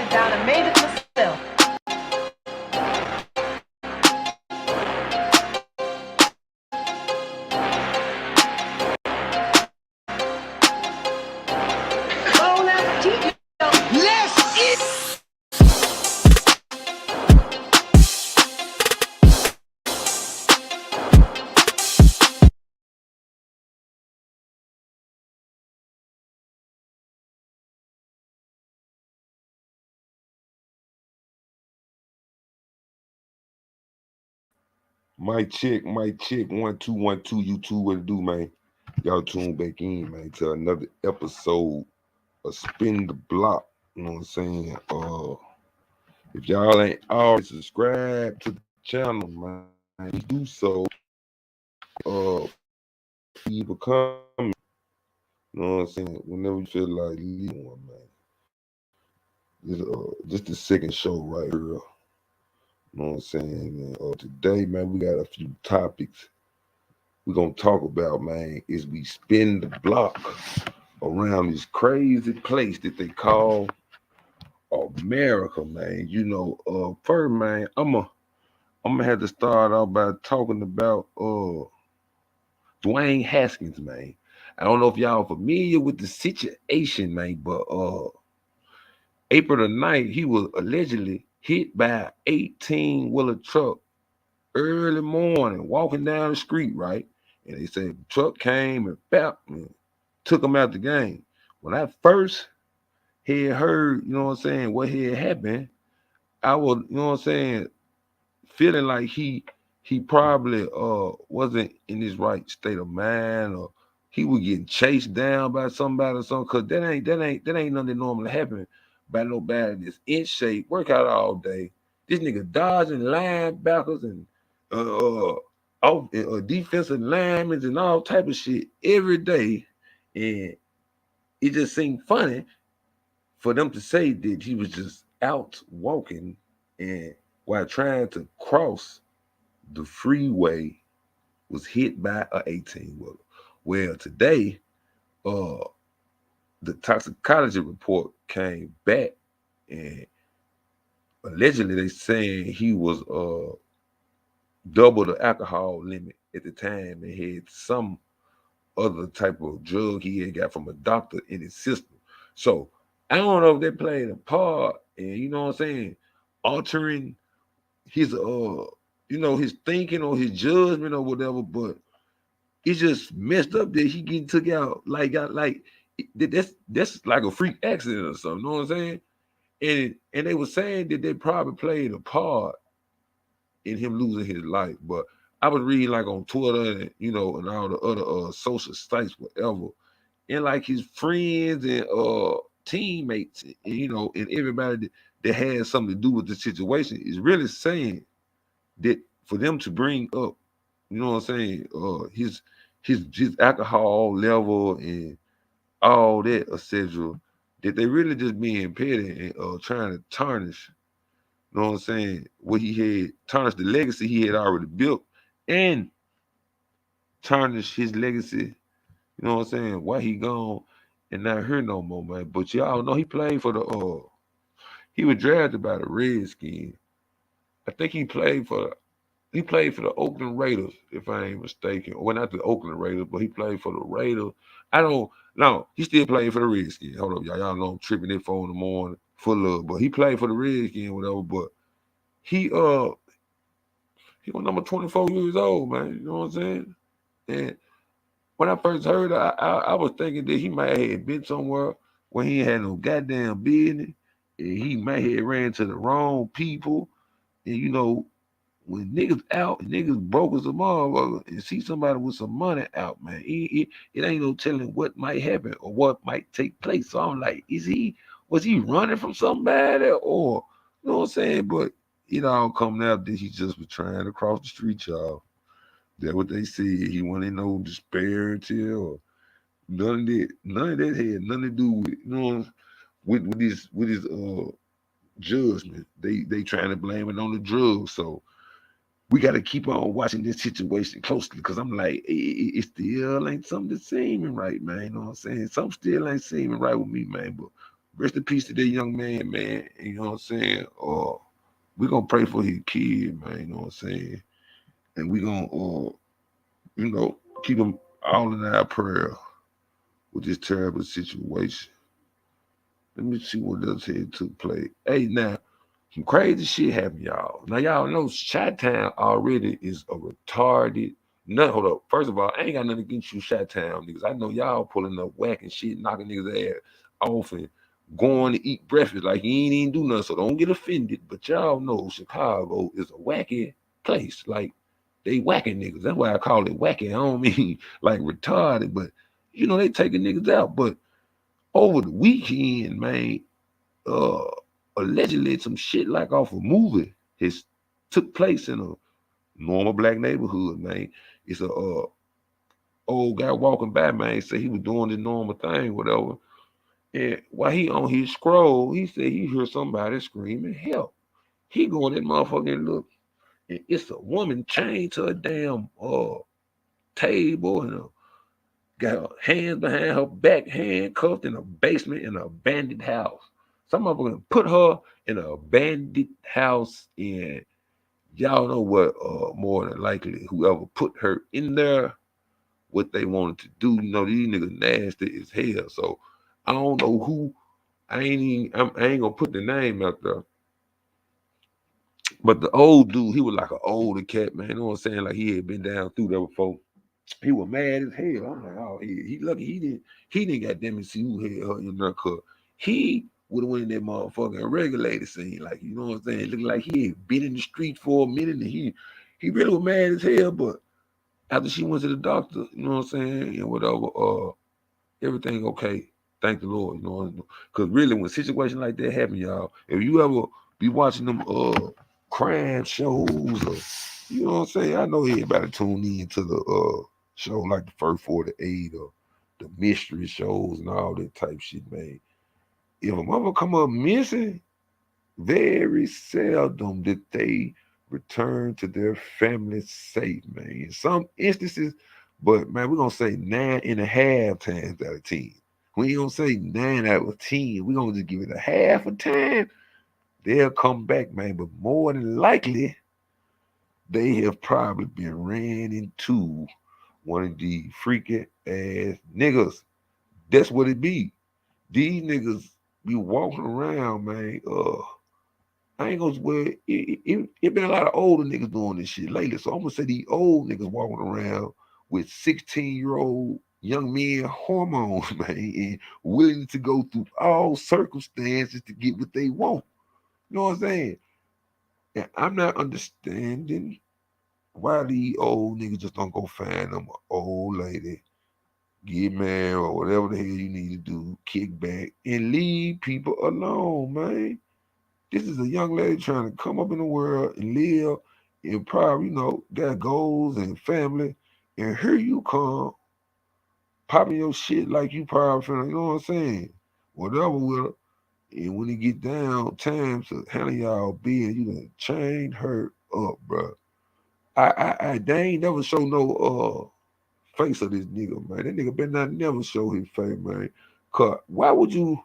went down and made it myself. Bon appetit. Let's eat. Mic check, 1 2 1 2. YouTube, what it do, man? Y'all tune back in, man, to another episode of Spin the Block. You know what I'm saying? If y'all ain't already subscribed to the channel, man, do so. Keep it coming. You know what I'm saying? Whenever you feel like leaving one, man. This just the second show right here. You know what I'm saying? Today, man, we got a few topics we're gonna talk about, man, is we spin the block around this crazy place that they call America, man. You know, first, man, I'm gonna have to start off by talking about Dwayne Haskins, man. I don't know if y'all familiar with the situation, man, but April the 9th, he was allegedly hit by an 18-wheeler truck early morning, walking down the street, right? And they said the truck came and bap and took him out the game. When I first had heard, you know what I'm saying, what had happened, I was, you know what I'm saying, feeling like he probably wasn't in his right state of mind, or he was getting chased down by somebody or something. Cause that ain't nothing that normally happen by nobody that's in shape, work out all day. This nigga dodging linebackers and uh, defensive linemen and all type of shit every day, and it just seemed funny for them to say that he was just out walking and while trying to cross the freeway was hit by a 18-wheeler. Well, today, uh, the toxicology report came back, and allegedly they saying he was double the alcohol limit at the time and had some other type of drug he had got from a doctor in his system. So I don't know if they played a part, and you know what I'm saying, altering his his thinking or his judgment or whatever, but it's just messed up that he getting took out like that's like a freak accident or something. You know what I'm saying? And they were saying that they probably played a part in him losing his life. But I was reading like on Twitter and and all the other social sites, whatever, and like his friends and teammates, and, and everybody that has something to do with the situation is really saying that for them to bring up, you know what I'm saying, his alcohol level and all that, etc., that they really just being petty and trying to tarnish, you know what I'm saying, what he had, tarnish the legacy he had already built, and tarnish his legacy, you know what I'm saying, why he gone and not here no more, man. But y'all know he played for the he was drafted by the Redskins. I think he played for the Oakland Raiders, if I ain't mistaken. Well, not the Oakland Raiders, but he played for the Raiders. I don't know. He still played for the Redskins. Hold up, y'all. Y'all know I'm tripping that phone in the morning for love. But he played for the Redskins, whatever. But he he was number 24 years old, man. You know what I'm saying? And when I first heard it, I was thinking that he might have been somewhere where he ain't had no goddamn business. And he might have ran to the wrong people. And when niggas out and niggas broke as a motherfucker and see somebody with some money out, man, it ain't no telling what might happen or what might take place. So I'm like, was he running from somebody, or you know what I'm saying? But it all coming out that he just was trying to cross the street, y'all. That's what they said. He wanted no disparity or none of that. None of that had nothing to do with with his judgment. They trying to blame it on the drugs. So we got to keep on watching this situation closely, because I'm like, it still ain't something that's seeming right, man. You know what I'm saying? Something still ain't seeming right with me, man. But rest in peace to that young man, man. You know what I'm saying? We gonna pray for his kid, man. You know what I'm saying? And we gonna, keep him all in our prayer with this terrible situation. Let me see what else here took place. Hey, now, some crazy shit happened, y'all. Now, y'all know Chi-Town already is a retarded. No, hold up. First of all, I ain't got nothing against you, Chi-Town niggas. I know y'all pulling up whacking shit, knocking niggas' ass off and going to eat breakfast like you ain't even do nothing. So don't get offended. But y'all know Chicago is a wacky place. Like, they whacking niggas. That's why I call it wacky. I don't mean like retarded, but they taking niggas out. But over the weekend, man, uh allegedly some shit like off a movie has took place in a normal black neighborhood, man. It's a old guy walking by, man, said he was doing the normal thing, whatever. And while he on his scroll, he said he heard somebody screaming help. He go in that motherfucker and look, and it's a woman chained to a damn table and got her hands behind her back, handcuffed in a basement in an abandoned house. Some of them put her in an abandoned house, and y'all know what? More than likely, whoever put her in there, what they wanted to do. These niggas nasty as hell. So I don't know who. I ain't gonna put the name out there. But the old dude, he was like an older cat, man. You know what I'm saying? Like he had been down through there before. He was mad as hell. I'm like, oh, he lucky he didn't got them and see who had her in there, cause he would have went in that motherfucking regulated scene, like you know what I'm saying, looking like he had been in the street for a minute, and he really was mad as hell. But after she went to the doctor, you know what I'm saying, and whatever, everything okay. Thank the Lord, cause really when situations like that happen, y'all, if you ever be watching them crime shows or you know what I'm saying, I know everybody tune in to the show like the First 48 or the mystery shows and all that type shit, man. If a mother come up missing, very seldom did they return to their family safe, man. In some instances, but man, we're gonna say 9.5 times out of 10. We ain't gonna say 9 out of 10. We're gonna just give it a half a time. They'll come back, man. But more than likely, they have probably been ran into one of these freaky ass niggas. That's what it be. These niggas be walking around, man. I ain't gonna swear it been a lot of older niggas doing this shit lately. So I'm gonna say these old niggas walking around with 16-year-old young men hormones, man, and willing to go through all circumstances to get what they want. You know what I'm saying? And I'm not understanding why these old niggas just don't go find them an old lady, get married or whatever the hell you need to do, kick back and leave people alone, man. This is a young lady trying to come up in the world and live and probably, got goals and family. And here you come, popping your shit like you probably finna, you know what I'm saying? Whatever with her. And when it get down time to handle y'all being, you done chain her up, bro. They ain't never show no face of this nigga, man. That nigga better not never show his face, man. Cause why would you?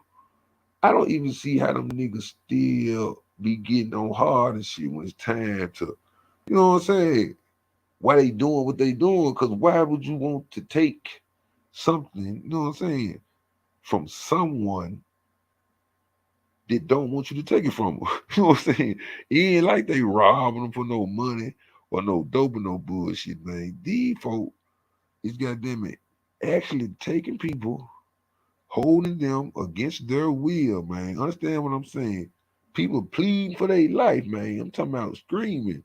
I don't even see how them niggas still be getting on hard and shit when it's time to, you know what I'm saying? Why they doing what they doing? Cause why would you want to take something, you know what I'm saying, from someone that don't want you to take it from them? You know what I'm saying? It ain't like they robbing them for no money or no dope or no bullshit, man. These folk is goddamn it actually taking people, holding them against their will, man. Understand what I'm saying? People pleading for their life, man. I'm talking about screaming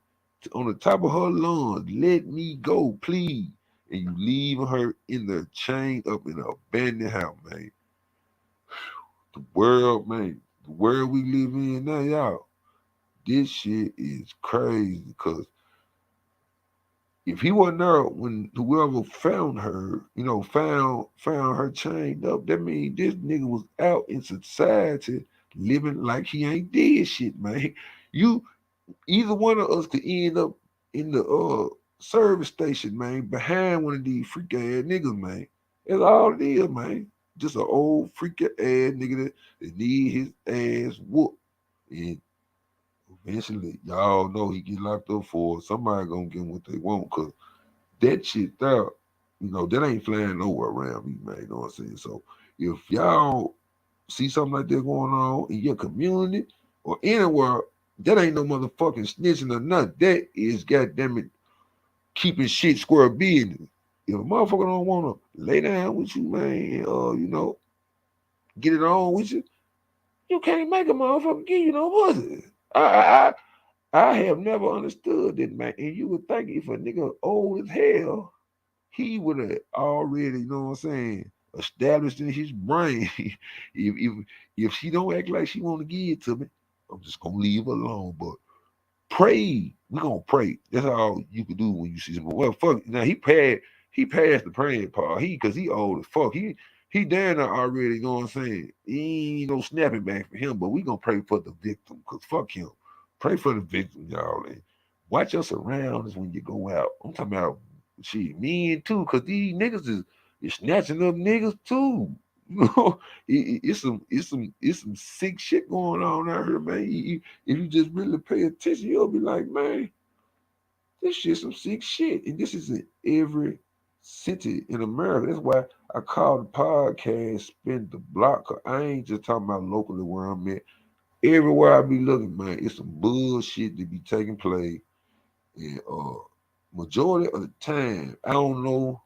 on the top of her lungs, let me go, please. And you leaving her in the chain up in an abandoned house, man. The world, man. The world we live in now, y'all. This shit is crazy because if he wasn't there when whoever found her, found her chained up, that means this nigga was out in society living like he ain't did shit, man. You either one of us could end up in the service station, man, behind one of these freak ass niggas, man. That's all it is, man. just an old freaking ass nigga that need his ass whooped. And eventually, y'all know he get locked up for somebody gonna get him what they want, cause that shit there, that ain't flying nowhere around me, man. You know what I'm saying? So if y'all see something like that going on in your community or anywhere, that ain't no motherfucking snitching or nothing. That is goddamn it keeping shit square business. If a motherfucker don't wanna lay down with you, man, get it on with you, you can't make a motherfucker give you no pussy. I have never understood that, man. And you would think if a nigga old as hell, he would have already, you know what I'm saying, established in his brain. if she don't act like she want to give it to me, I'm just gonna leave her alone. But pray, we gonna pray. That's all you can do when you see somebody. Well, fuck. Now he passed the praying part. Cause he old as fuck. He down there already. You know what I'm saying? He ain't no snapping back for him. But we gonna pray for the victim. Cause fuck him. Pray for the victim, y'all. And watch your surroundings when you go out. I'm talking about shit, men too. Cause these niggas is snatching up niggas too. You know, it's some sick shit going on out here, man. If you just really pay attention, you'll be like, man, this shit some sick shit. And this is in every city in America. That's why I call the podcast Spin the Block. 'Cause I ain't just talking about locally where I'm at. Everywhere I be looking, man, it's some bullshit that be taking place. And majority of the time, I don't know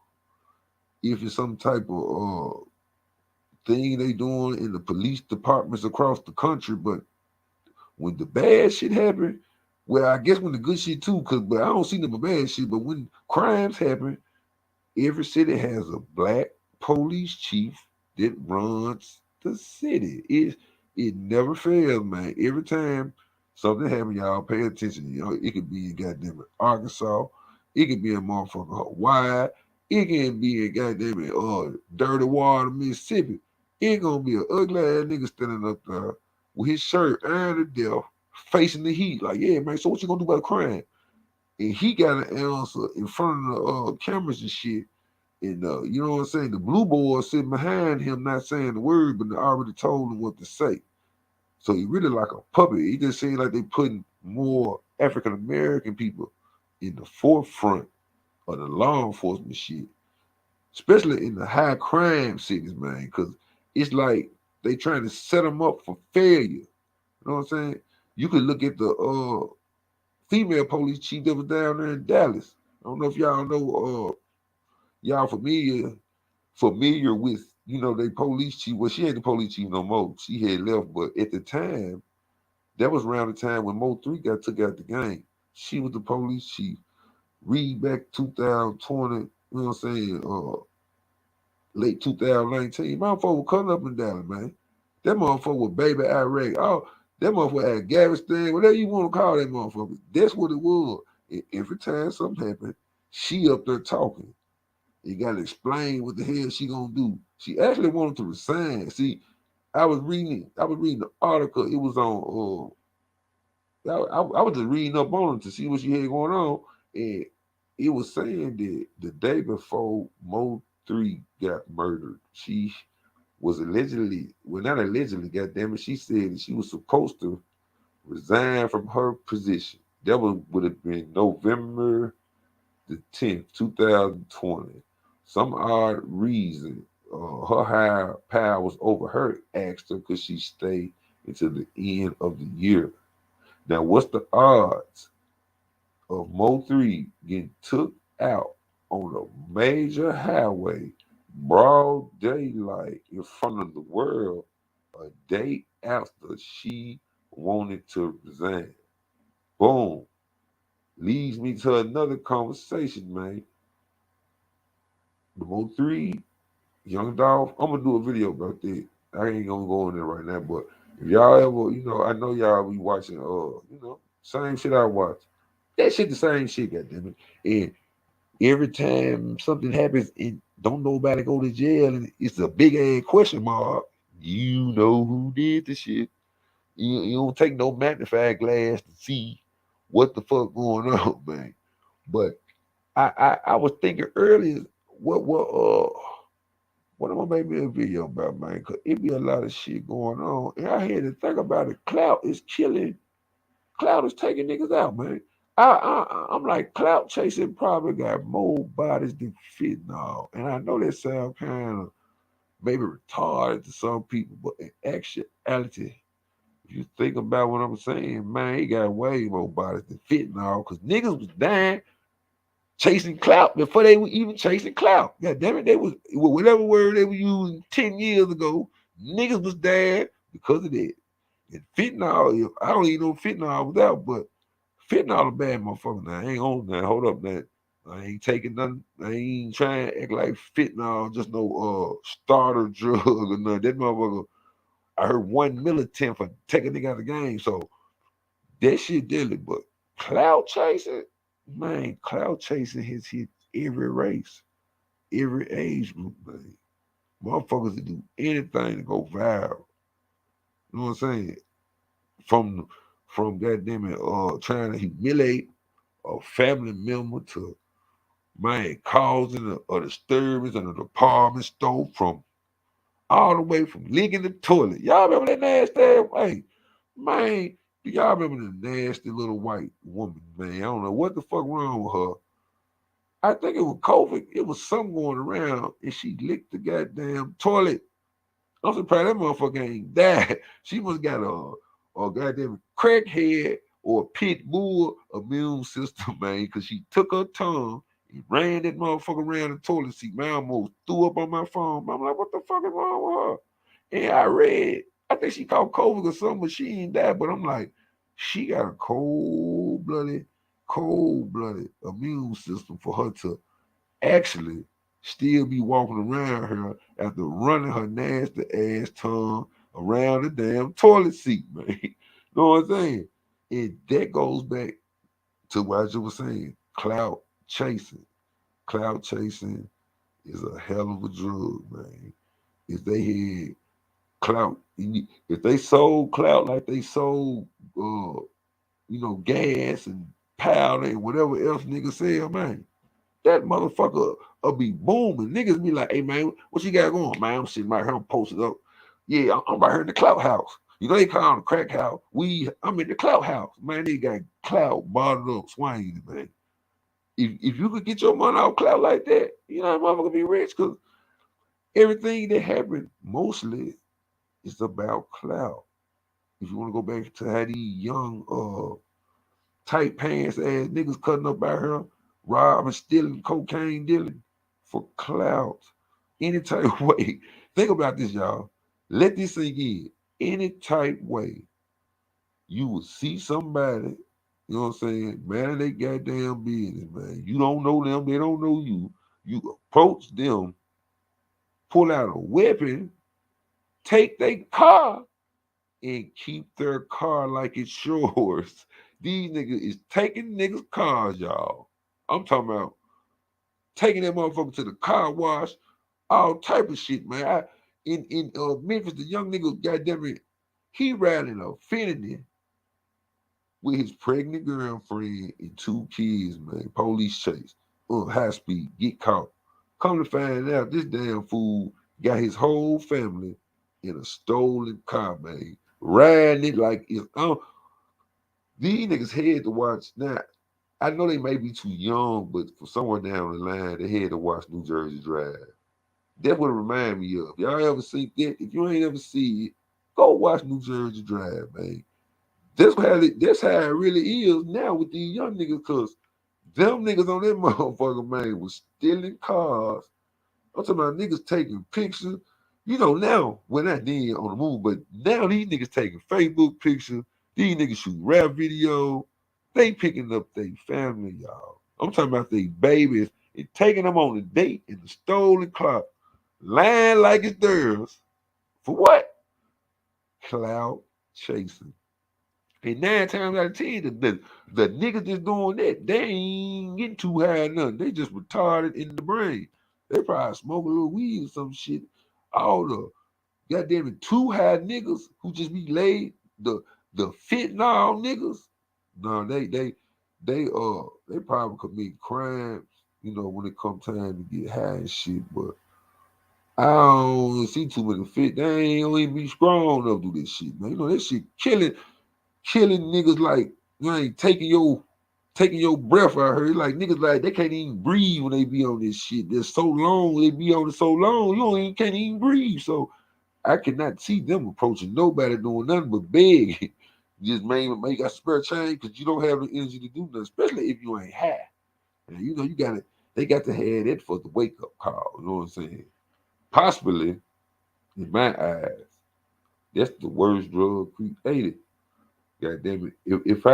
if it's some type of thing they doing in the police departments across the country, but when the bad shit happen, well, I guess when the good shit too, but I don't see them bad shit, but when crimes happen, every city has a black police chief that runs the city. It never fails, man. Every time something happens, y'all pay attention. It could be in goddamn Arkansas, it could be in motherfucking Hawaii, it can be in goddamn dirty water, Mississippi. It gonna be an ugly ass nigga standing up there with his shirt ironed to death, facing the heat. Like, yeah, man. So what you gonna do about the crime? And he got an answer in front of the cameras and shit. And you know what I'm saying? The blue boy sitting behind him, not saying the word, but they already told him what to say. So he really like a puppet. He just seems like they putting more African American people in the forefront of the law enforcement shit, especially in the high crime cities, man. Because it's like they trying to set them up for failure. You know what I'm saying? You could look at the female police chief that was down there in Dallas. I don't know if y'all know. Y'all familiar with, they police chief. Well, she ain't the police chief no more. She had left, but at the time, that was around the time when Mo 3 got took out the game. She was the police chief. Read back 2020, you know what I'm saying, late 2019. Motherfucker was cutting up in Dallas, man. That motherfucker was baby Iraq. Oh, that motherfucker had Galveston, whatever you want to call that motherfucker. That's what it was. And every time something happened, she up there talking. You gotta explain what the hell she gonna do. She actually wanted to resign. See, I was reading the article. It was on I was just reading up on it to see what she had going on. And it was saying that the day before Mo 3 got murdered, she was allegedly, well, not allegedly, goddamn it, she said that she was supposed to resign from her position. That would have been November the 10th, 2020. Some odd reason, her higher powers over her asked her could she stay until the end of the year. Now, what's the odds of Mo 3 getting took out on a major highway, broad daylight, in front of the world, a day after she wanted to resign? Boom. Leads me to another conversation, man. Mo 3, Young Dolph, I'm gonna do a video about that. I ain't gonna go in there right now, but if y'all ever, I know y'all be watching, same shit I watch. That shit the same shit, goddammit. And every time something happens and don't nobody go to jail, and it's a big ass question mark, you know who did the shit. You don't take no magnifying glass to see what the fuck going on, man. But I was thinking earlier, what What am I make me a video about, man? Cause it be a lot of shit going on. And I had to think about it. Clout is killing. Clout is taking niggas out, man. I'm like, clout chasing probably got more bodies than fentanyl. And I know that sound kind of maybe retarded to some people, but in actuality, if you think about what I'm saying, man, he got way more bodies than fentanyl because niggas was dying chasing clout before they were even chasing clout. God damn it, they was whatever word they were using 10 years ago, niggas was dying because of that. And fentanyl, I don't even know what fentanyl was out, but fentanyl a bad motherfucker now. I ain't on that. Hold up, man. I ain't taking nothing. I ain't trying to act like fentanyl just no starter drug or nothing. That motherfucker, I heard 1 militant for taking a nigga out of the game. So that shit deadly. But cloud chasing, man, cloud chasing has hit every race, every age group, man. Motherfuckers that do anything to go viral. You know what I'm saying? From goddamn it, trying to humiliate a family member to man causing a disturbance in a department store from all the way from licking the toilet. Y'all remember that nasty ass? Hey, man, do y'all remember the nasty little white woman, man? I don't know what the fuck wrong with her. I think it was COVID. It was something going around and she licked the goddamn toilet. I'm surprised that motherfucker ain't died. She must got a goddamn crackhead or a pit bull immune system, man, because she took her tongue and ran that motherfucker around the toilet seat. Man, I almost threw up on my phone. I'm like, what the fuck is wrong with her? And I read, I think she caught COVID or something, but she ain't died. But I'm like, she got a cold blooded immune system for her to actually still be walking around her after running her nasty ass tongue around the damn toilet seat, man. You know what I'm saying? And that goes back to what you were saying, clout chasing. Clout chasing is a hell of a drug, man. If they had clout, if they sold clout like they sold, gas and powder and whatever else niggas sell, man, that motherfucker will be booming. Niggas be like, hey man, what you got going, man? I'm sitting right here, I'm posted up. Yeah, I'm right here in the clout house. You know they call it the crack house. I'm in the clout house. Man, they got clout bottled up, swinging, man. If you could get your money off clout like that, you know that motherfucker be rich because everything that happened mostly is about clout. If you want to go back to how these young tight pants ass niggas cutting up out here, robbing, stealing, cocaine dealing for clout. Any type of way. Think about this, y'all. Let this sink in. Any type way you will see somebody, you know what I'm saying, man, they goddamn business, man. You don't know them, they don't know you. You approach them, pull out a weapon, take their car, and keep their car like it's yours. These niggas is taking niggas' cars, y'all. I'm talking about taking that motherfucker to the car wash, all type of shit, man. In Memphis, the young nigga, goddamn it, he riding a Fentanyl with his pregnant girlfriend and 2 kids, man. Police chase, high speed, get caught. Come to find out, this damn fool got his whole family in a stolen car, man. Riding it like it's these niggas had to watch. Now, I know they may be too young, but for somewhere down the line, they had to watch New Jersey Drive. That's what it remind me of. Y'all ever see that? If you ain't ever see it, go watch New Jersey Drive, man. That's how it really is now with these young niggas, cause them niggas on that motherfucker, man, was stealing cars. I'm talking about niggas taking pictures. You know, now, well, not then on the move, but now these niggas taking Facebook pictures. These niggas shoot rap video. They picking up their family, y'all. I'm talking about their babies and taking them on a date in the stolen car, lying like it's theirs. For what? Cloud chasing. And 9 times out of 10, the niggas that's doing that, they ain't getting too high nothing. They just retarded in the brain. They probably smoke a little weed or some shit. All the goddamn it, too high niggas who just be laid, the fentanyl niggas, no, they probably commit crimes, when it come time to get high and shit. But I don't see too many fit. They ain't gonna even be strong enough to do this shit, man. You know, that shit killing niggas like you ain't taking your breath out here. Like niggas like they can't even breathe when they be on this shit. They're so long, they be on it so long, you don't even can't even breathe. So I cannot see them approaching nobody doing nothing but beg. Just make a spare change because you don't have the energy to do nothing, especially if you ain't high. And you know, they got to have that for the wake up call. You know what I'm saying? Possibly, in my eyes, that's the worst drug created. God damn it. If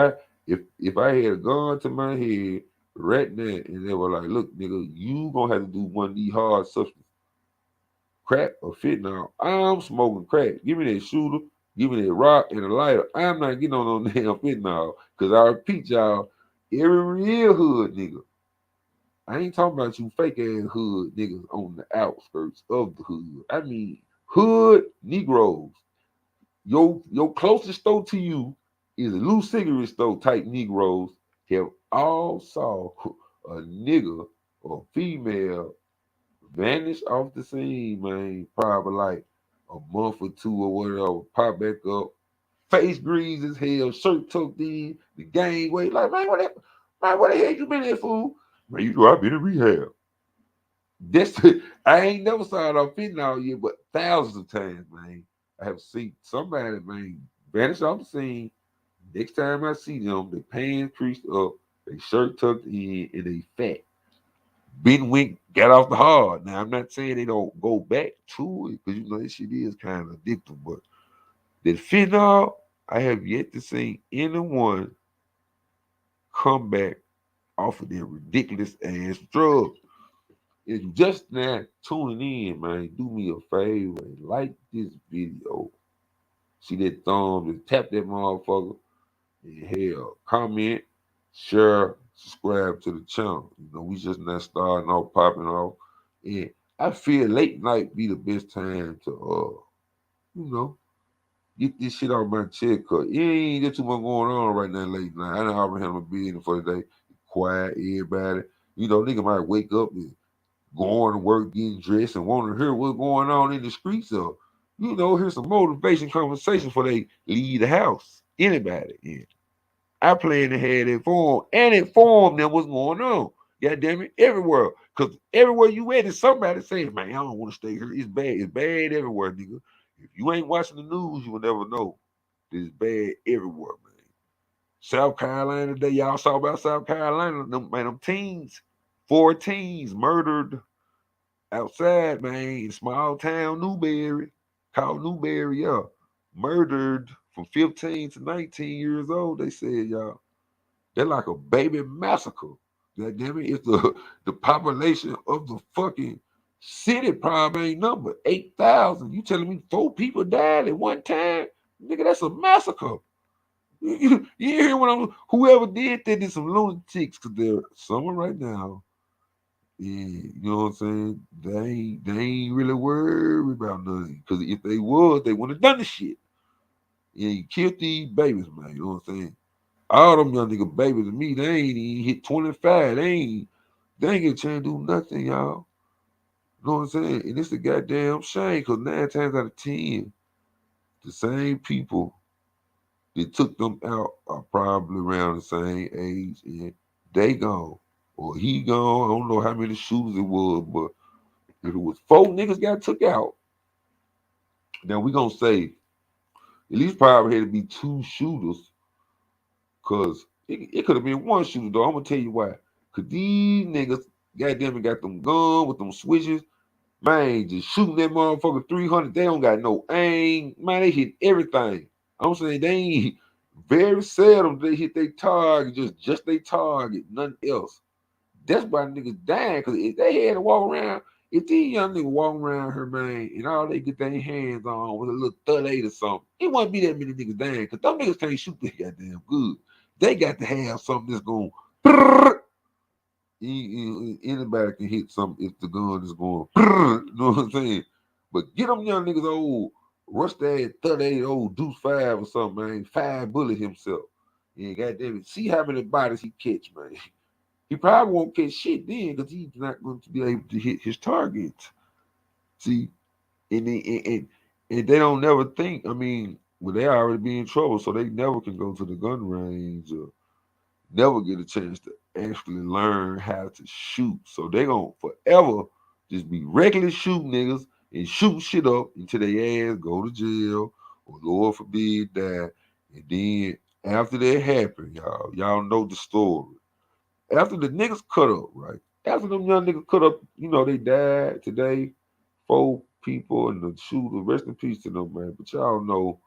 I had a gun to my head right now and they were like, look, nigga, you gonna have to do one of these hard substances, crack or fentanyl. I'm smoking crack. Give me that shooter, give me that rock and a lighter. I'm not getting on no damn fentanyl. Cause I repeat y'all, every real hood nigga. I ain't talking about you fake ass hood niggas on the outskirts of the hood. I mean hood Negroes. Your closest store to you is a loose cigarette store type Negroes have all saw a nigga or female vanish off the scene, man, probably like a month or two or whatever, pop back up, face greased as hell, shirt tucked in, the gang weight, like, man, what the hell you been there, fool? Man, you know I've been in rehab. I ain't never saw it on fentanyl yet, but thousands of times, man. I have seen somebody, man, vanish off the scene. Next time I see them, their pants creased up, their shirt tucked in, and they fat. Ben went, got off the hard. Now I'm not saying they don't go back to it, because you know this shit is kind of addictive, but the fentanyl, I have yet to see anyone come back off of their ridiculous ass drug. If you just now tuning in, man, do me a favor and like this video. See that thumb and tap that motherfucker. And hell, comment, share, subscribe to the channel. You know, we just not starting off, popping off. And I feel late night be the best time to you know, get this shit off my chest, cause it ain't that too much going on right now late night. I done already had my business for the day. Quiet, everybody. You know, nigga might wake up and going to work, getting dressed, and want to hear what's going on in the streets. Or, you know, hear some motivation conversation before they leave the house. Anybody. Yeah. I plan to have it for them and inform them what's going on. God damn it, everywhere. Because everywhere you at is somebody saying, man, I don't want to stay here. It's bad. It's bad everywhere, nigga. If you ain't watching the news, you will never know. It's bad everywhere, man. South Carolina today, y'all saw about South Carolina. Them teens, 4 teens murdered outside, man, in small town Newberry, called Newberry, yeah. Murdered from 15 to 19 years old, they said, y'all. They're like a baby massacre. God damn it, it's the population of the fucking city probably ain't number 8,000. You telling me 4 people died at one time? Nigga, that's a massacre. You hear what I'm whoever did that did some lunatics because they're someone right now. Yeah, you know what I'm saying? They ain't really worried about nothing. Cause if they was, they wouldn't have done the shit. Yeah, you killed these babies, man. You know what I'm saying? All them young nigga babies to me, they ain't even hit 25. They ain't get a chance to do nothing, y'all. You know what I'm saying? And it's a goddamn shame, cause 9 times out of 10, the same people that took them out are probably around the same age and they gone. Or he gone. I don't know how many shooters it was, but if it was 4 niggas got took out, then we gonna say at least probably had to be 2 shooters, cause it could have been one shooter though. I'm gonna tell you why. Cause these niggas goddamn it got them guns with them switches. Man, just shooting that motherfucker 300. They don't got no aim. Man, they hit everything. I'm saying they ain't very seldom they hit their target, just their target, nothing else. That's why niggas dying. Cause if they had to walk around, if these young niggas walk around here, man, and all they get their hands on was a little 38 or something, it wouldn't be that many niggas dying. Cause them niggas can't shoot that goddamn good. They got to have something that's going. Anybody can hit something if the gun is going. You know what I'm saying? But get them young niggas old, rush that 38 old Deuce 5 or something, man. 5 bullet himself. Yeah, goddamn it. See how many bodies he catch, man. He probably won't catch shit then because he's not going to be able to hit his targets. See, and they don't never think. I mean, well, they already be in trouble, so they never can go to the gun range or never get a chance to actually learn how to shoot. So they gonna forever just be regular shooting niggas and shoot shit up until they ass go to jail or Lord forbid die. And then after that happen, y'all know the story. After the niggas cut up, right? After them young niggas cut up, they died today. 4 people and the shooter, rest in peace to them, man. But y'all know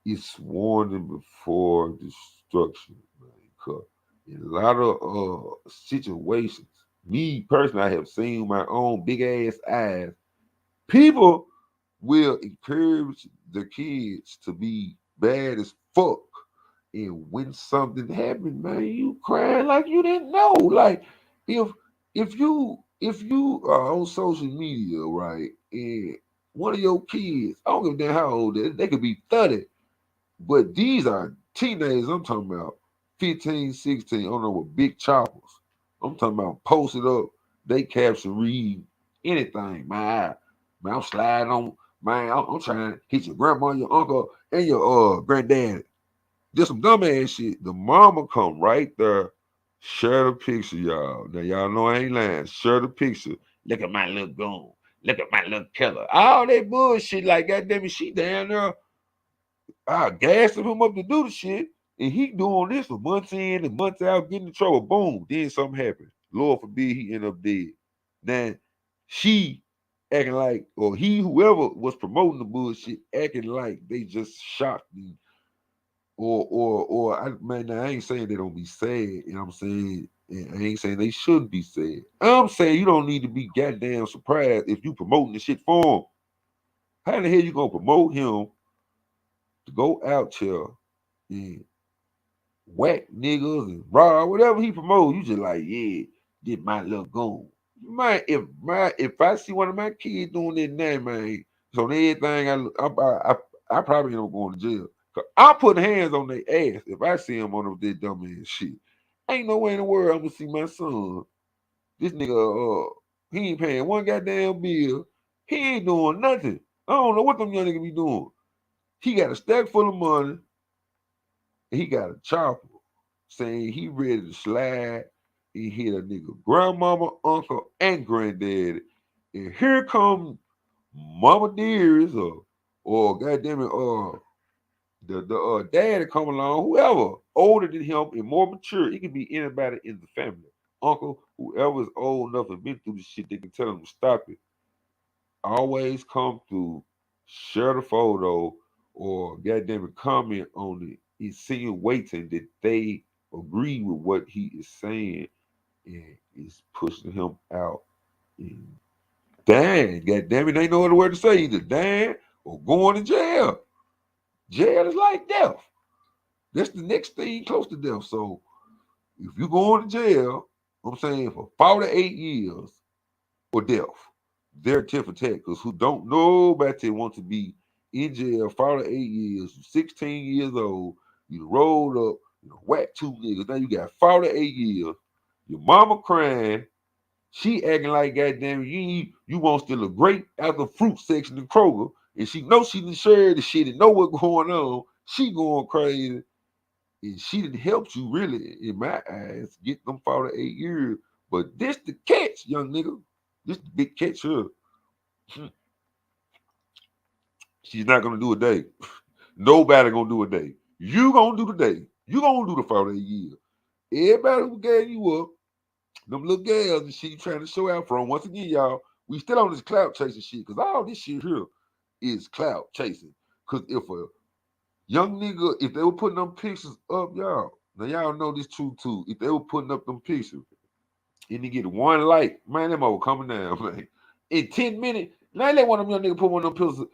it's warning before destruction, man. 'Cause in a lot of situations, me personally, I have seen with my own big ass eyes, people will encourage the kids to be bad as fuck. And when something happened, man, you crying like you didn't know. Like if if you are on social media, right, and one of your kids, I don't give a damn how old they could be 30, but these are teenagers. I'm talking about 15, 16. I don't know what big choppers. I'm talking about posted up. They caption read anything. Man, I'm sliding on. Man, I'm trying to hit your grandma, your uncle, and your granddad. Just some dumbass shit. The mama come right there, share the picture, y'all. Now y'all know I ain't lying. Share the picture. Look at my little goon. Look at my little killer. All that bullshit, like goddamn it, she down there. I gassing him up to do the shit, and he doing this for months in and months out, getting in trouble. Boom, then something happened. Lord forbid he end up dead. Now she acting like, or he, whoever was promoting the bullshit, acting like they just shocked me or I man, now I ain't saying they don't be sad, you know what I'm saying? And I ain't saying they shouldn't be sad. I'm saying you don't need to be goddamn surprised if you promoting the shit for him. How the hell you gonna promote him to go out here and whack niggas and raw whatever he promote? You just like, yeah, get my little goon. If I see one of my kids doing that now, man, so everything I probably end up going to jail. I put hands on their ass if I see them on that dumb ass shit. Ain't no way in the world I'm gonna see my son. This nigga, he ain't paying one goddamn bill. He ain't doing nothing. I don't know what them young niggas be doing. He got a stack full of money and he got a chopper saying he ready to slide. He hit a nigga grandmama, uncle, and granddaddy. And here come Mama Dears or goddamn it, the dad come along, whoever older than him and more mature, it can be anybody in the family, uncle, whoever is old enough and been through the shit, they can tell them to stop it. Always come through, share the photo, or goddamn it, comment on it, insinuating that they agree with what he is saying and is pushing him out. And dang, goddamn it, they ain't no other word to say either dang or going to jail. Jail is like death. That's the next thing close to death. So if you go to jail, I'm saying for 48 years or death, they're tit for tat. Because who don't nobody want to be in jail 48 years, you 16 years old, you rolled up, you whack 2 niggas. Now you got 48 years. Your mama crying. She acting like goddamn you want still a grape out the fruit section in Kroger. And she knows she didn't share the shit and know what's going on. She going crazy. And she didn't help you really, in my eyes, get them 48 years. But this the catch, young nigga. This the big catch here. She's not gonna do a day. Nobody gonna do a day. You gonna do the day. You gonna do the 48 years. Everybody who gave you up, them little girls and shit you trying to show out from. Once again, y'all, we still on this clout chasing shit. Cause all this shit here is clout chasing. Cause if a young nigga, if they were putting them pictures up, y'all, now y'all know this true too. If they were putting up them pictures and they get one like, man, them all coming down, man. In 10 minutes, now they want them young nigga put one of them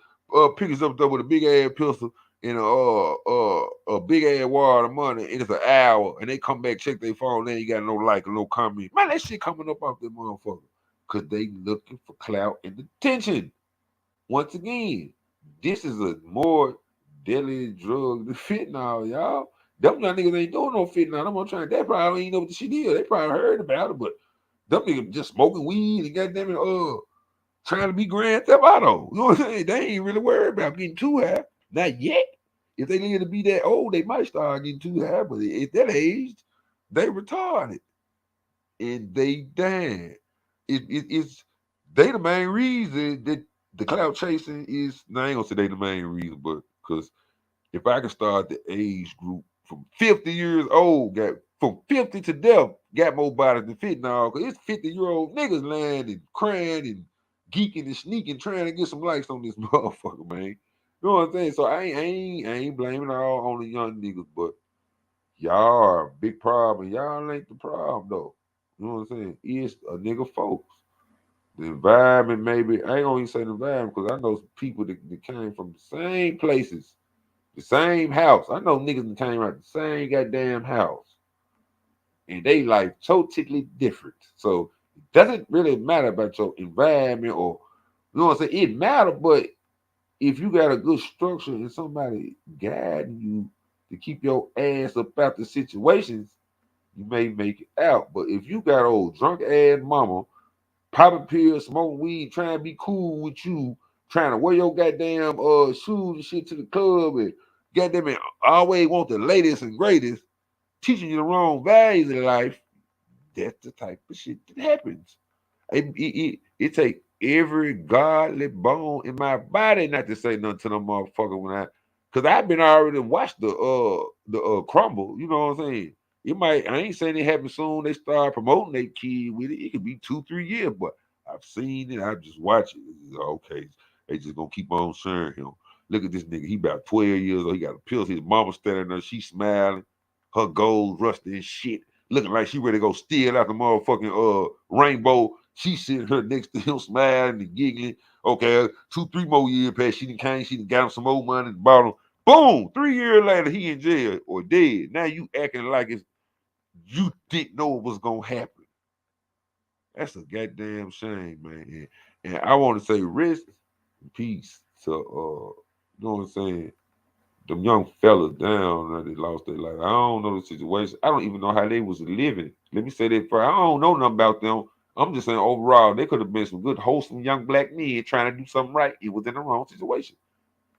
pictures up there with a big ass pistol and a big ass wad of money, and it's an hour, and they come back, check their phone, then you got no like or no comment. Man, that shit coming up off that motherfucker. Cause they looking for clout and attention. Once again, this is a more deadly drug than fentanyl, y'all. Them young niggas ain't doing no fentanyl. I'm trying. They probably ain't know what the shit is. They probably heard about it, but them niggas just smoking weed and goddamn it, trying to be Grand Theft Auto. You know what I'm saying? They ain't really worried about getting too high. Not yet. If they live to be that old, they might start getting too high. But at that age, they retarded and they dying. It's they the main reason that the clout chasing is. Now, I ain't gonna say they the main reason, but because if I can start the age group from 50 years old, got from 50 to death, got more bodies than fentanyl, because it's 50-year-old niggas lying and crying and geeking and sneaking, trying to get some likes on this motherfucker, man. You know what I'm saying? So I ain't blaming all on the young niggas, but y'all are a big problem. Y'all ain't the problem though. You know what I'm saying? It's a nigga folks. The environment, maybe I ain't gonna even say the environment because I know some people that came from the same places, the same house. I know niggas that came out the same goddamn house, and they life totally different. So it doesn't really matter about your environment or you know what I'm saying. It matter, but if you got a good structure and somebody guiding you to keep your ass up out the situations, you may make it out. But if you got old drunk ass mama popping pills, smoking weed, trying to be cool with you, trying to wear your goddamn shoes and shit to the club, and goddamn it, always want the latest and greatest, teaching you the wrong values in life, that's the type of shit that happens. It take every godly bone in my body not to say nothing to them motherfucker when cause I've been already watched the crumble, you know what I'm saying? It might I ain't saying it happen soon, they start promoting their kid with it. It could be 2-3 years, but I've seen it, I just watch it. Okay, they just gonna keep on sharing him. Look at this nigga, he about 12 years old, he got a pill, his mama standing there, she smiling, her gold rusty and shit, looking like she ready to go steal out the motherfucking rainbow. She sitting her next to him smiling and giggling. Okay, 2-3 more years past, she done got him some more money and bought him. Boom! 3 years later, he in jail or dead. Now you acting like it's you didn't know it was gonna happen. That's a goddamn shame, man. And I want to say rest in peace to you know what I'm saying, them young fellas down that they lost their life. I don't know the situation. I don't even know how they was living. Let me say that first. I don't know nothing about them. I'm just saying overall, they could have been some good, wholesome young black men trying to do something right. It was in the wrong situation.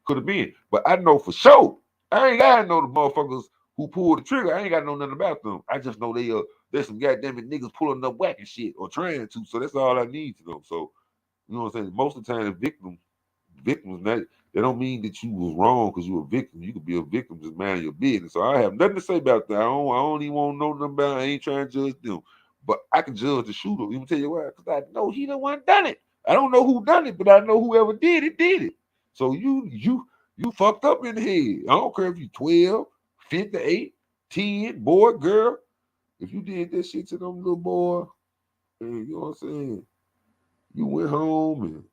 Could have been. But I know for sure. I ain't gotta know the motherfuckers who pulled the trigger. I ain't gotta know nothing about them. I just know there's some goddamn it niggas pulling up whacking shit or trying to. So that's all I need to know. So you know what I'm saying? Most of the time the victims that they don't mean that you was wrong because you were a victim. You could be a victim just minding your business. So I have nothing to say about that. I don't even want to know nothing about it. I ain't trying to judge them. But I can judge the shooter. Let me tell you why. Because I know he the one done it. I don't know who done it, but I know whoever did it did it. So you fucked up in the head. I don't care if you 12, 58, 10, boy, girl. If you did that shit to them little boy, and you know what I'm saying, you went home and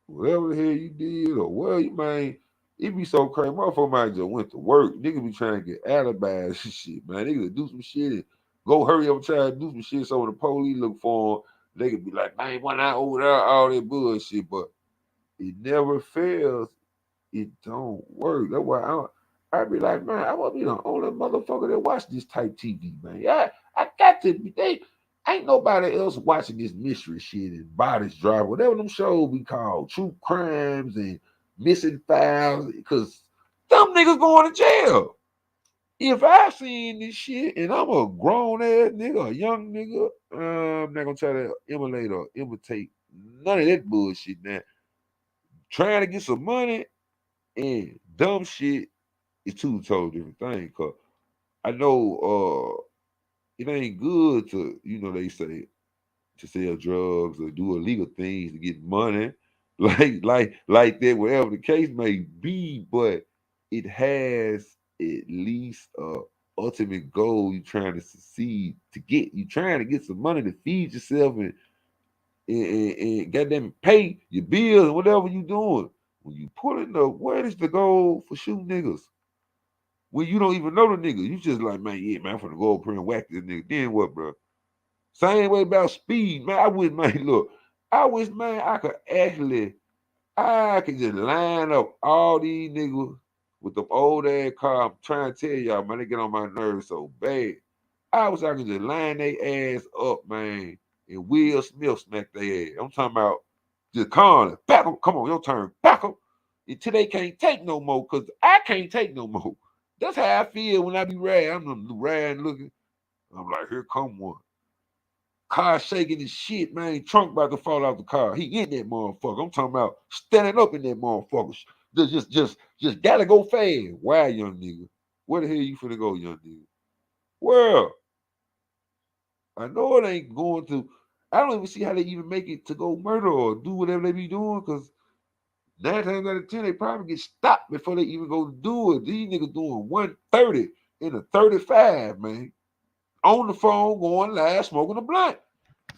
whatever the hell you did, or well, you might it be so crazy. Motherfucker might just went to work. Nigga be trying to get alibis and shit, man. Nigga do some shit and go hurry up and try to do some shit so when the police look for him, they could be like, man, why not over there, all that bullshit. But it never fails. It don't work. That's why I be like, man, I want to be the only motherfucker that watch this type TV, man. I got to be. They ain't nobody else watching this mystery shit and bodies drop, whatever them shows we call true crimes and missing files, because some niggas going to jail. If I seen this shit and I'm a grown ass nigga, a young nigga, I'm not gonna try to emulate or imitate none of that bullshit. Now, trying to get some money and dumb shit is two totally different things. Cause I know it ain't good to, they say to sell drugs or do illegal things to get money, like that, whatever the case may be, but it has at least a ultimate goal you're trying to succeed to get. You're trying to get some money to feed yourself and goddamn pay your bills and whatever you doing. When you put in the what is the goal for shooting niggas? When you don't even know the nigga, you just like, man, yeah, man, I'm finna go up here and whack this nigga. Then what, bro? Same way about speed, man. I wish, man, look, I wish, man, I could just line up all these niggas with them old ass car. I'm trying to tell y'all, man, they get on my nerves so bad. I wish I could just line their ass up, man, and Will Smith smack their ass. I'm talking about Just calling, back up, come on, your turn, back up. Until they can't take no more, because I can't take no more. That's how I feel when I be riding. I'm riding looking. I'm like, here come one. Car shaking his shit, man. Trunk about to fall out the car. He in that motherfucker. I'm talking about standing up in that motherfucker. Just gotta go fast. Why, young nigga? Where the hell you finna go, young nigga? Well, I know it ain't going to. I don't even see how they even make it to go murder or do whatever they be doing, because 9 times out of 10, they probably get stopped before they even go do it. These niggas doing 130 in a 35, man. On the phone, going live, smoking a blunt.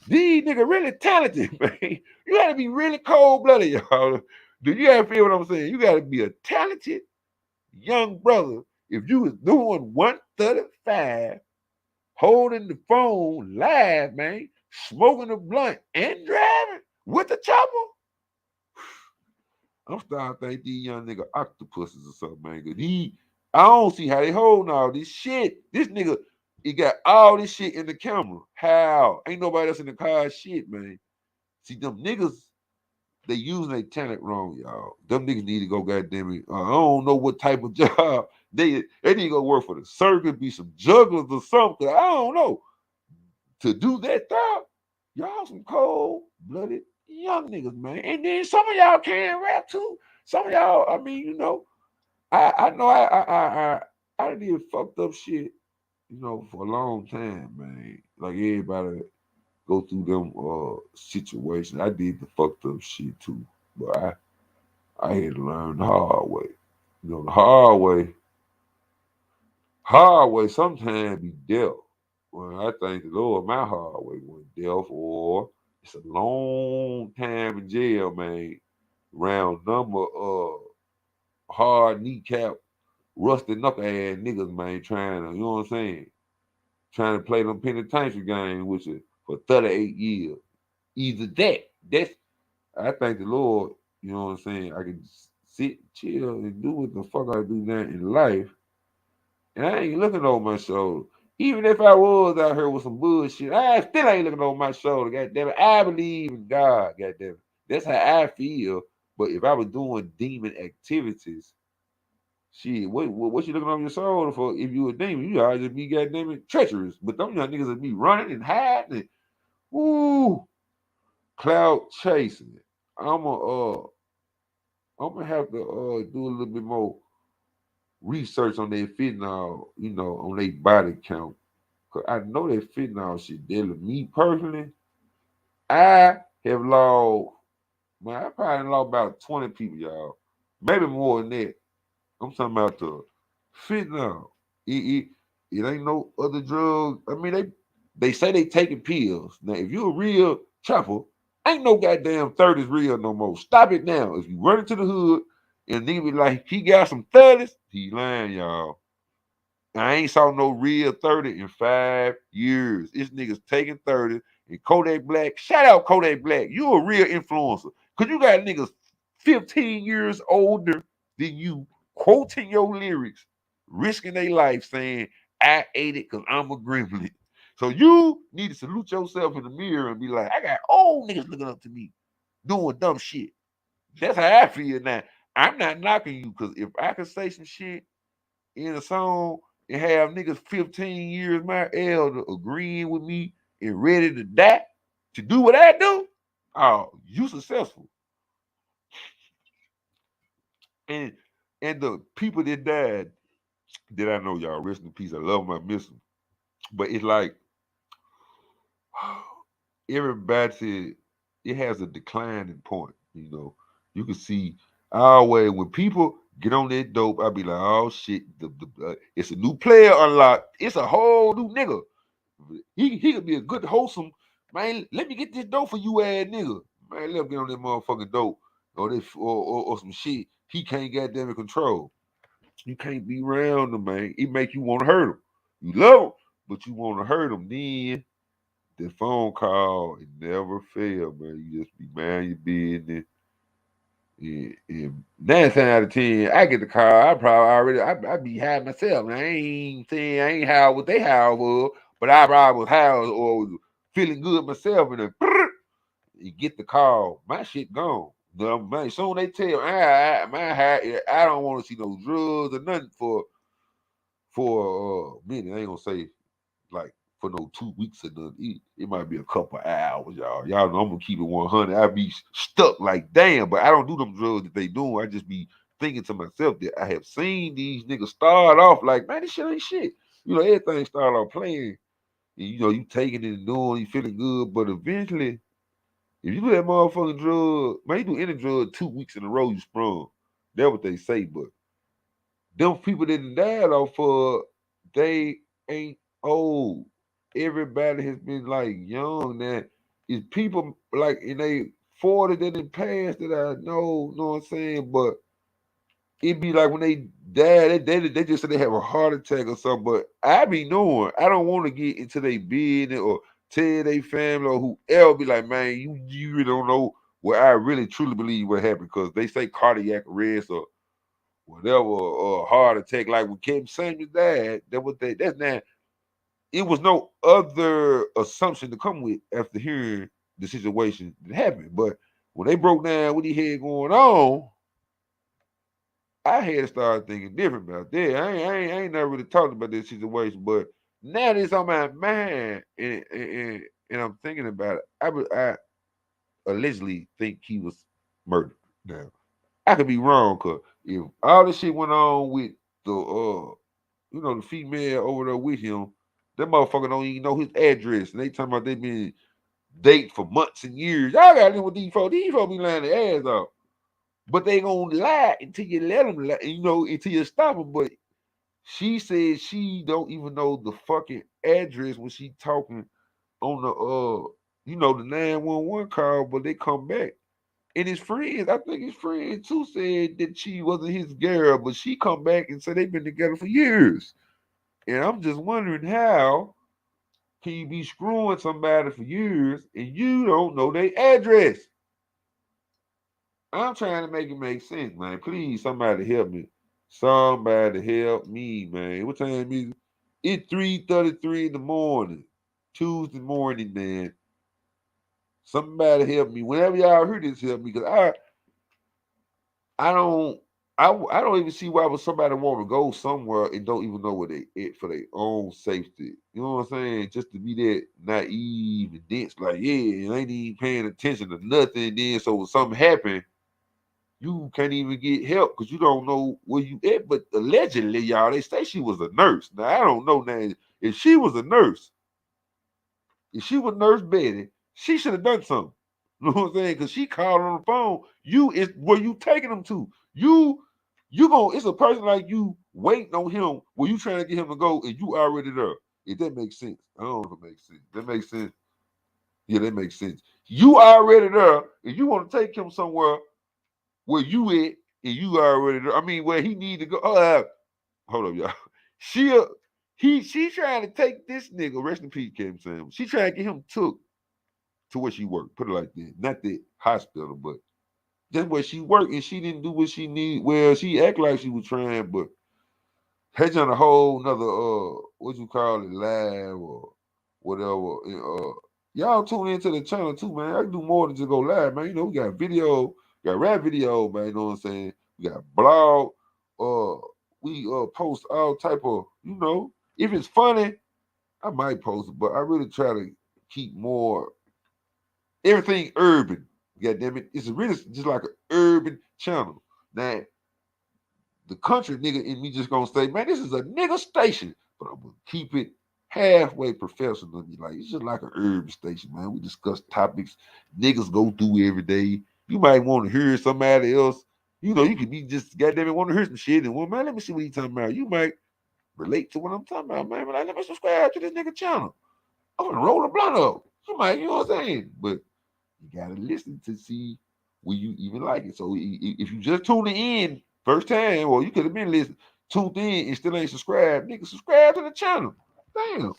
These niggas really talented, man. You gotta be really cold-blooded, y'all. Do you gotta feel what I'm saying? You gotta be a talented young brother. If you was doing 135, holding the phone live, man, smoking a blunt and driving with the chopper, I'm starting to think these young nigga octopuses or something, man. Cause I don't see how they holding all this shit. This nigga, he got all this shit in the camera. How? Ain't nobody else in the car shit, man. See, them niggas, they using their talent wrong, y'all. Them niggas need to go, goddamn it. I don't know what type of job. They need to go work for the circus, be some jugglers or something. I don't know. To do that stuff, y'all some cold-blooded young niggas, man. And then some of y'all can rap too. Some of y'all, I mean, I know I did fucked up shit, for a long time, man. Like everybody go through them situations. I did the fucked up shit too, but I had to learn the hard way. The hard way sometimes be dealt. Well, I thank the Lord my hard way went dealt, or it's a long time in jail, man. Round number hard kneecap, rusty knuckle ass niggas, man, trying to, you know what I'm saying? Trying to play them penitentiary game with you for 38 years. Either that's I thank the Lord, you know what I'm saying? I can sit, chill, and do what the fuck I do now in life. And I ain't looking over my shoulder. Even if I was out here with some bullshit, I still ain't looking over my shoulder. God damn it. I believe in God. God damn it. That's how I feel. But if I was doing demon activities, shit, what you looking over your shoulder for? If you a demon, you ought to be goddamn it treacherous. But them young niggas would be running and hiding. And, ooh, cloud chasing it. I'm gonna have to do a little bit more research on their fentanyl, on their body count. Cause I know that fentanyl shit deadly. Me personally, I have lost, man, I probably lost about 20 people, y'all. Maybe more than that. I'm talking about the fentanyl. It ain't no other drug. I mean, they say they taking pills. Now, if you a real chopper, ain't no goddamn 30s real no more. Stop it now. If you run into the hood and nigga be like, he got some 30s, he lying, y'all. I ain't saw no real 30 in 5 years. This nigga's taking 30. And Kodak Black, shout out Kodak Black. You a real influencer. Cause you got niggas 15 years older than you quoting your lyrics, risking their life saying, I ate it because I'm a gremlin. So you need to salute yourself in the mirror and be like, I got old niggas looking up to me doing dumb shit. That's how I feel now. I'm not knocking you because if I could say some shit in a song and have niggas 15 years my elder agreeing with me and ready to die to do what I do, oh, you successful. And the people that died that I know, y'all, rest in peace. I love them, I miss them. But it's like everybody, it has a declining point. You can see always when people get on that dope, I be like, oh shit, it's a new player unlocked. It's a whole new nigga. He could be a good wholesome man. Let me get this dope for you, ass nigga. Man, let him get on that motherfucking dope or some shit. He can't goddamn control. You can't be around him, man. It make you want to hurt him. You love him, but you want to hurt him. Then the phone call, it never fail, man. You just be mind your business. And 9 times out of 10, I get the call. I probably already, I be high myself. And I ain't saying I ain't how what they how was, but I probably was high or was feeling good myself. And then, you get the call, my shit gone. Man, soon they tell I don't want to see no drugs or nothing for a minute. I ain't gonna say like for no 2 weeks or nothing. It might be a couple hours, y'all. Y'all know I'm gonna keep it 100. I be stuck like damn, but I don't do them drugs that they do. I just be thinking to myself that I have seen these niggas start off like, man, this shit ain't shit. You know, everything start off playing. And, you know, you taking it and doing, you feeling good, but eventually, if you do that motherfucking drug, man, you do any drug 2 weeks in a row, you sprung. That's what they say, but them people that done died off they ain't old. Everybody has been like young now. It's people like in they 40 that in past that I know what I'm saying? But it be like when they die, they just say they have a heart attack or something. But I be knowing I don't want to get into their business or tell their family or whoever be like, man, you really don't know what I really truly believe what happened because they say cardiac arrest or whatever, or heart attack, like when Kevin Samuels died, that's not it was no other assumption to come with after hearing the situation that happened. But when they broke down what he had going on, I had to start thinking different about that. I ain't never really talked about this situation, but now that it's on my mind and I'm thinking about it, I allegedly think he was murdered. Now I could be wrong, cause if all this shit went on with the the female over there with him, that motherfucker don't even know his address. And they talking about they been dating for months and years. Y'all gotta live with these folks. These folks be lying their ass off. But they gonna lie until you let them lie, until you stop them. But she said she don't even know the fucking address when she talking on the 911 call, but they come back. And his friends, I think his friends too said that she wasn't his girl, but she come back and said they've been together for years. And I'm just wondering how can you be screwing somebody for years and you don't know their address? I'm trying to make it make sense, man. Please, somebody help me. Somebody help me, man. What time is it? It's 3:33 in the morning. Tuesday morning, man. Somebody help me. Whenever y'all hear this, help me. Because I don't I don't even see why would somebody want to go somewhere and don't even know what they it for their own safety. You know what I'm saying? Just to be that naive and dense, like, yeah, I ain't even paying attention to nothing. Then so when something happen, you can't even get help because you don't know where you at. But allegedly, y'all, they say she was a nurse. Now I don't know now. If she was a nurse, if she was Nurse Betty, she should have done something. You know what I'm saying? Because she called on the phone. You is where you taking them to. You going it's a person like you waiting on him where you trying to get him to go and you already there. If that makes sense. I don't know if it makes sense. That makes sense. Yeah, that makes sense. You already there and you want to take him somewhere where you at and you already there. I mean where he need to go. Hold up, y'all. She she trying to take this nigga, rest in peace, Kim Sam. She trying to get him took to where she worked. Put it like that. Not the hospital, but just where she worked and she didn't do what she need. Well, she act like she was trying, but hedge on a whole nother what you call it, live or whatever. Y'all tune into the channel too, man. I can do more than just go live, man. You know, we got video, got rap video, man. You know what I'm saying? We got blog, we post all type of, if it's funny, I might post it, but I really try to keep more everything urban. God damn it. It's really just like an urban channel. Now, the country nigga in me just gonna say, man, this is a nigga station. But I'm gonna keep it halfway professional. Be like, it's just like an urban station, man. We discuss topics niggas go through every day. You might want to hear somebody else. You could be just goddamn it want to hear some shit. And well, man, let me see what he's talking about. You might relate to what I'm talking about, man. But like, let me subscribe to this nigga channel. I'm gonna roll a blunt up. You might, you know what I'm saying? But you gotta listen to see will you even like it. So if you just tuning in first time, or you could have been listening, tuned in and still ain't subscribed, nigga, subscribe to the channel. Damn.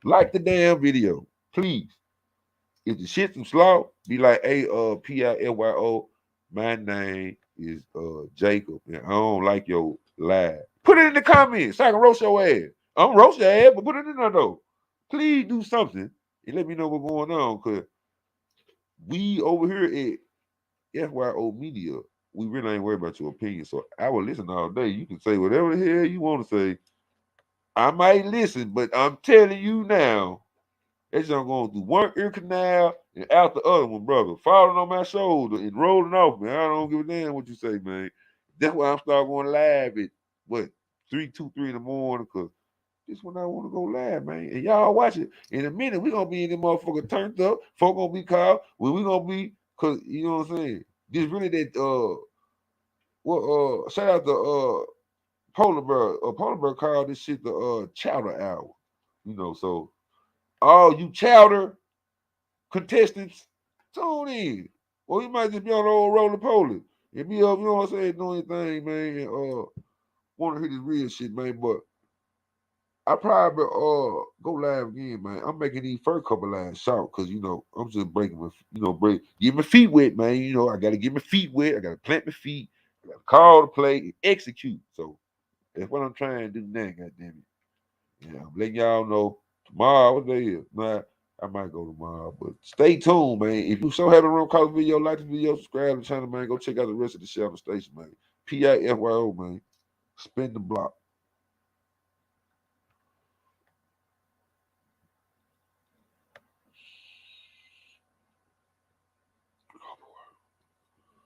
Like the damn video. Please. If the shit some slow, be like Pilyo. My name is Jacob, and I don't like your live. Put it in the comments so I can roast your ass. I don't roast your ass, but put it in there though. Please do something and let me know what's going on, cause we over here at FYO Media, we really ain't worried about your opinion. So I will listen all day. You can say whatever the hell you want to say. I might listen, but I'm telling you now, that's just going through one ear canal and out the other one, brother. Falling on my shoulder and rolling off, man. I don't give a damn what you say, man. That's why I'm starting going live at what 3 in the morning, cause this when I want to go live, man. And y'all watch it. In a minute, we gonna be in the motherfucker turned up. Folk gonna be called. When we gonna be, cause you know what I'm saying. This really that shout out to Polar Bear. Polar Bear called this shit the chowder hour. You know, so all you chowder contestants, tune in. Or you might just be on the old roller poly and be up, you know what I'm saying, doing your thing, man, and wanna hear this real shit, man. But I probably go live again, man. I'm making these first couple lines short because you know I'm just breaking my get my feet wet, man. You know I gotta get my feet wet. I gotta plant my feet. I gotta call the play and execute. So that's what I'm trying to do now. God damn it! Yeah, I'm letting y'all know tomorrow. What day is? Nah, I might go tomorrow, but stay tuned, man. If you so haven't run across the video, like the video, subscribe to the channel, man. Go check out the rest of the shit on the station, man. PIFYO, man. Spin the block.